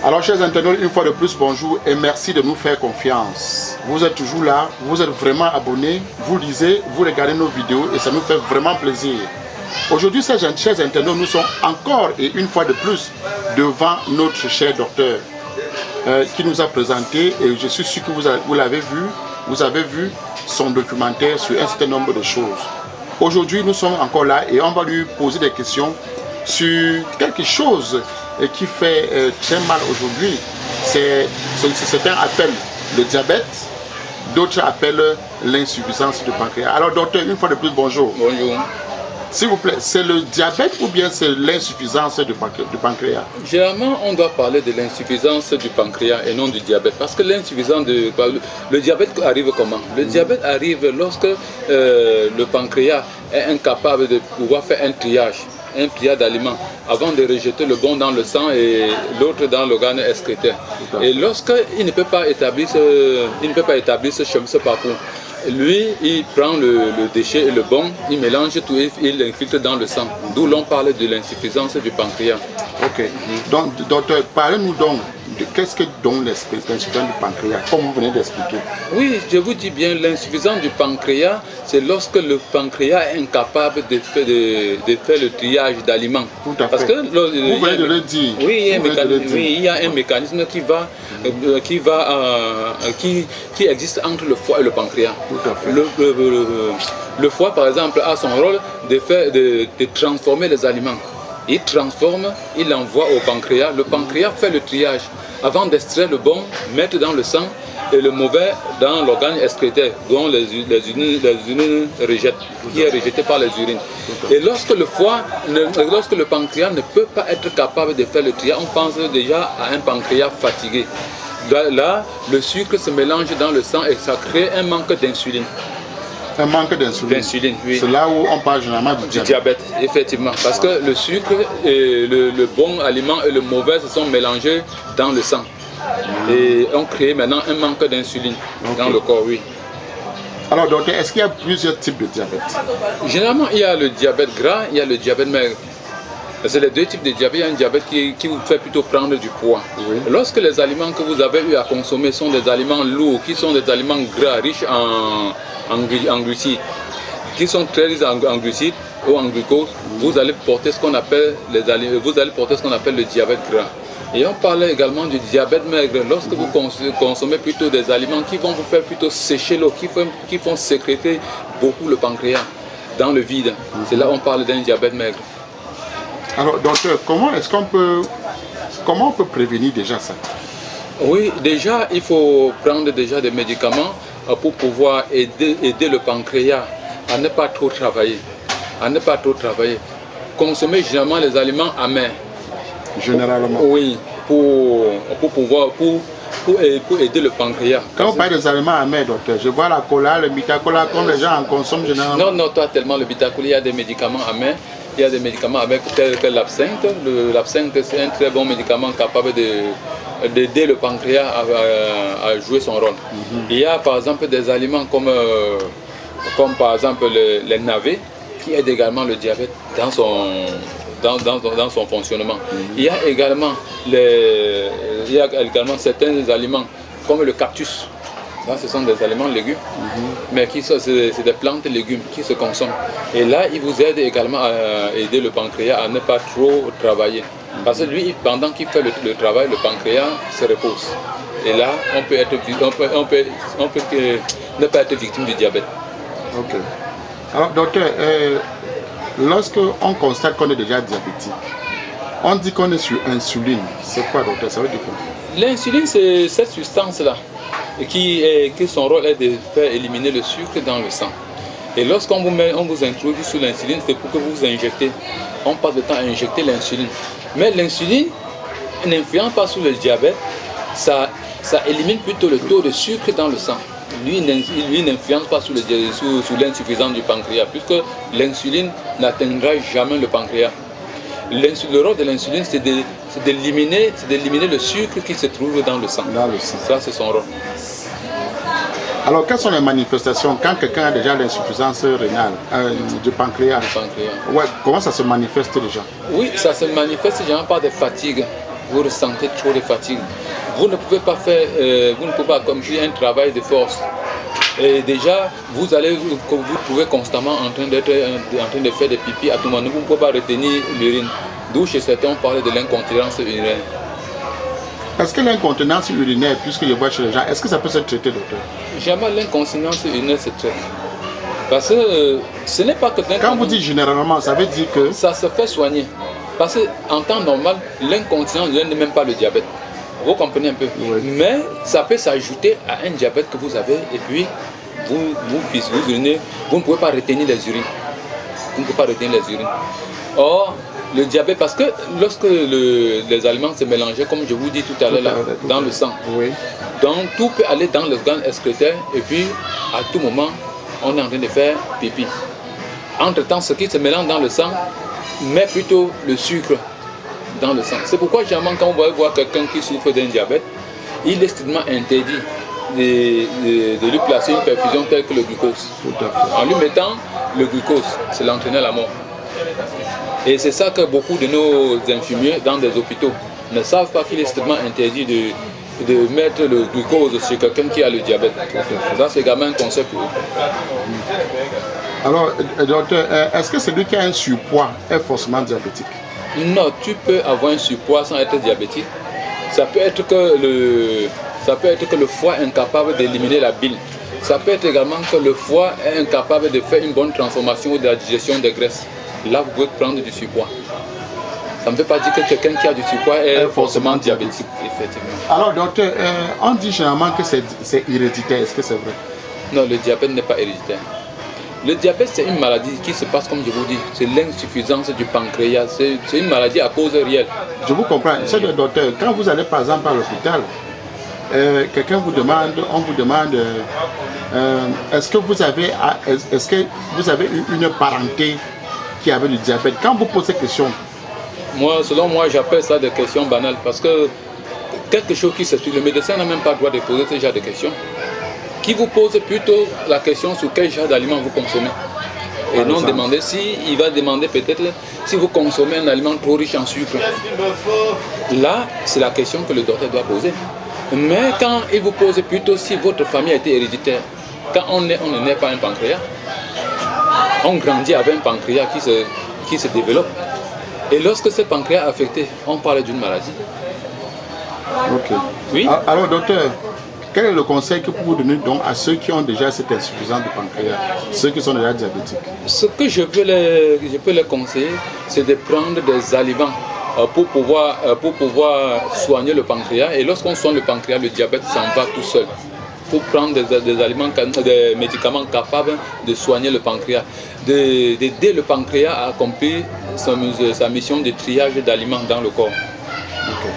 Alors, chers internautes, une fois de plus, bonjour et merci de nous faire confiance. Vous êtes toujours là, vous êtes vraiment abonnés, vous lisez, vous regardez nos vidéos et ça nous fait vraiment plaisir. Aujourd'hui, chers internautes, nous sommes encore et une fois de plus devant notre cher docteur qui nous a présenté, et je suis sûr que vous l'avez vu, vous avez vu son documentaire sur un certain nombre de choses. Aujourd'hui, nous sommes encore là et on va lui poser des questions sur quelque chose qui fait très mal aujourd'hui. Certains appellent le diabète, d'autres appellent l'insuffisance du pancréas. Alors docteur, une fois de plus, bonjour. Bonjour. S'il vous plaît, c'est le diabète ou bien c'est l'insuffisance du pancréas? Généralement, on doit parler de l'insuffisance du pancréas et non du diabète. Parce que l'insuffisance le diabète arrive comment? Le diabète arrive lorsque le pancréas est incapable de pouvoir faire un triage d'aliments avant de rejeter le bon dans le sang et l'autre dans l'organe excréteur. Et lorsqu'il ne peut pas établir ce parcours, lui, il prend le déchet et le bon, il mélange tout et il l'infiltre dans le sang. D'où l'on parle de l'insuffisance du pancréas. Ok. Donc, docteur, parlez-nous donc de qu'est-ce que donne l'insuffisance du pancréas, comme vous venez d'expliquer. Oui, je vous dis bien, l'insuffisance du pancréas, c'est lorsque le pancréas est incapable de faire le triage d'aliments. Tout à fait. Parce que vous venez de le dire. Oui, il y a un mécanisme qui existe entre le foie et le pancréas. Tout à fait. Le foie, par exemple, a son rôle de transformer les aliments. Il transforme, il envoie au pancréas. Le pancréas fait le triage avant d'extraire le bon, mettre dans le sang et le mauvais dans l'organe excréteur, dont les urines rejettent, qui est rejeté par les urines. Et lorsque le pancréas ne peut pas être capable de faire le triage, on pense déjà à un pancréas fatigué. Là, le sucre se mélange dans le sang et ça crée un manque d'insuline. Un manque d'insuline. Oui. C'est là où on parle généralement du diabète. Effectivement. Parce que le sucre et le bon aliment et le mauvais se sont mélangés dans le sang. Et on crée maintenant un manque d'insuline dans le corps, oui. Alors docteur, est-ce qu'il y a plusieurs types de diabète? Généralement, il y a le diabète gras, il y a le diabète maigre. C'est les deux types de diabète. Il y a un diabète qui vous fait plutôt prendre du poids. Oui. Lorsque les aliments que vous avez eu à consommer sont des aliments lourds, qui sont des aliments gras, riches en glucides, qui sont très riches en glucides ou en glucose, vous allez porter ce qu'on appelle le diabète gras. Et on parlait également du diabète maigre. Lorsque vous consommez plutôt des aliments qui vont vous faire plutôt sécher l'eau, qui font sécréter beaucoup le pancréas dans le vide. C'est là qu'on parle d'un diabète maigre. Alors docteur, comment on peut prévenir déjà ça? Oui, déjà il faut prendre déjà des médicaments pour pouvoir aider le pancréas à ne pas trop travailler. Consommer généralement les aliments amers. Généralement. Oui, pour aider le pancréas. Quand vous parlez des aliments amers, docteur, je vois la cola, le bitacola, comme les gens en consomment généralement. Non, pas tellement le bitacola, il y a des médicaments amers. Il y a des médicaments tels que l'absinthe. L'absinthe, c'est un très bon médicament capable d'aider le pancréas à jouer son rôle. Il y a par exemple des aliments comme par exemple les navets, qui aident également le diabète dans son fonctionnement. Il y a également certains aliments comme le cactus. Là, ce sont des aliments légumes, mais c'est des plantes légumes qui se consomment. Et là, il vous aide également à aider le pancréas à ne pas trop travailler. Parce que lui, pendant qu'il fait le travail, le pancréas se repose. Et là, on peut ne pas être victime du diabète. Ok. Alors, docteur, lorsqu'on constate qu'on est déjà diabétique, on dit qu'on est sur insuline. C'est quoi, docteur? Ça veut dire quoi? L'insuline, c'est cette substance-là qui son rôle est de faire éliminer le sucre dans le sang. Et lorsqu'on vous introduit sur l'insuline, c'est pour que vous injectez. On passe le temps à injecter l'insuline. Mais l'insuline n'influence pas sur le diabète, ça élimine plutôt le taux de sucre dans le sang. Lui n'influence pas sur l'insuffisance du pancréas, puisque l'insuline n'atteindra jamais le pancréas. Le rôle de l'insuline, c'est d'éliminer le sucre qui se trouve dans le sang. Ça, c'est son rôle. Alors, quelles sont les manifestations quand quelqu'un a déjà l'insuffisance rénale du pancréas? Ouais, comment ça se manifeste déjà? Oui, ça se manifeste généralement par des fatigues. vous ressentez trop de fatigue. Vous ne pouvez pas faire, vous ne pouvez pas accomplir un travail de force. Et déjà, vous trouvez constamment en train de faire des pipis à tout moment. Vous ne pouvez pas retenir l'urine. D'où chez certains on parle de l'incontinence urinaire. Est-ce que l'incontinence urinaire, puisque je vois chez les gens, est-ce que ça peut se traiter, docteur? Jamais l'incontinence urinaire se traite. Parce que ce n'est pas que quand vous dites généralement, ça veut dire que ça se fait soigner. Parce qu'en temps normal, l'incontinence urinaire n'est même pas le diabète. Vous comprenez un peu? Oui. Mais ça peut s'ajouter à un diabète que vous avez et puis vous urinez, vous ne pouvez pas retenir les urines. Vous ne pouvez pas retenir les urines. Or, le diabète, parce que lorsque les aliments se mélangeaient, comme je vous dis tout à l'heure, dans le sang, oui. Donc tout peut aller dans les organes excréteurs et puis à tout moment, on est en train de faire pipi. Entre-temps, ce qui se mélange dans le sang met plutôt le sucre dans le sang. C'est pourquoi généralement quand on va voir quelqu'un qui souffre d'un diabète, il est strictement interdit de lui placer une perfusion telle que le glucose. En lui mettant le glucose, c'est l'entraîner à la mort. Et c'est ça que beaucoup de nos infirmiers dans des hôpitaux ne savent pas, qu'il est strictement interdit de mettre le glucose sur quelqu'un qui a le diabète. Ça, c'est également un concept pour eux. Alors, docteur, est-ce que celui qui a un surpoids est forcément diabétique? Non, tu peux avoir un surpoids sans être diabétique. Ça peut être que le foie est incapable d'éliminer la bile. Ça peut être également que le foie est incapable de faire une bonne transformation de la digestion des graisses. Là, vous pouvez prendre du surpoids. Ça ne veut pas dire que quelqu'un qui a du surpoids est forcément diabétique, effectivement. Alors, docteur, on dit généralement que c'est héréditaire. Est-ce que c'est vrai? Non, le diabète n'est pas héréditaire. Le diabète, c'est une maladie qui se passe, comme je vous dis, c'est l'insuffisance du pancréas. C'est une maladie à cause réelle. Je vous comprends. C'est le docteur, quand vous allez par exemple à l'hôpital, quelqu'un vous demande, on vous demande, est-ce que vous avez eu une parenté qui avait le diabète? Quand vous posez cette question, selon moi, j'appelle ça des questions banales parce que quelque chose qui se suit, le médecin n'a même pas le droit de poser ce genre de questions. Qui vous pose plutôt la question sur quel genre d'aliments vous consommez. Et non demander il va demander peut-être si vous consommez un aliment trop riche en sucre. Là, c'est la question que le docteur doit poser. Mais quand il vous pose plutôt si votre famille a été héréditaire, quand on ne naît pas un pancréas, on grandit avec un pancréas qui se développe. Et lorsque ce pancréas est affecté, on parle d'une maladie. Ok. Oui. Alors, docteur, quel est le conseil que vous donnez donc à ceux qui ont déjà cette insuffisance de pancréas, ceux qui sont déjà diabétiques? Ce que je peux les conseiller, c'est de prendre des aliments pour pouvoir soigner le pancréas. Et lorsqu'on soigne le pancréas, le diabète s'en va tout seul. Pour prendre des médicaments capables de soigner le pancréas, d'aider le pancréas à accomplir sa mission de triage d'aliments dans le corps. Okay.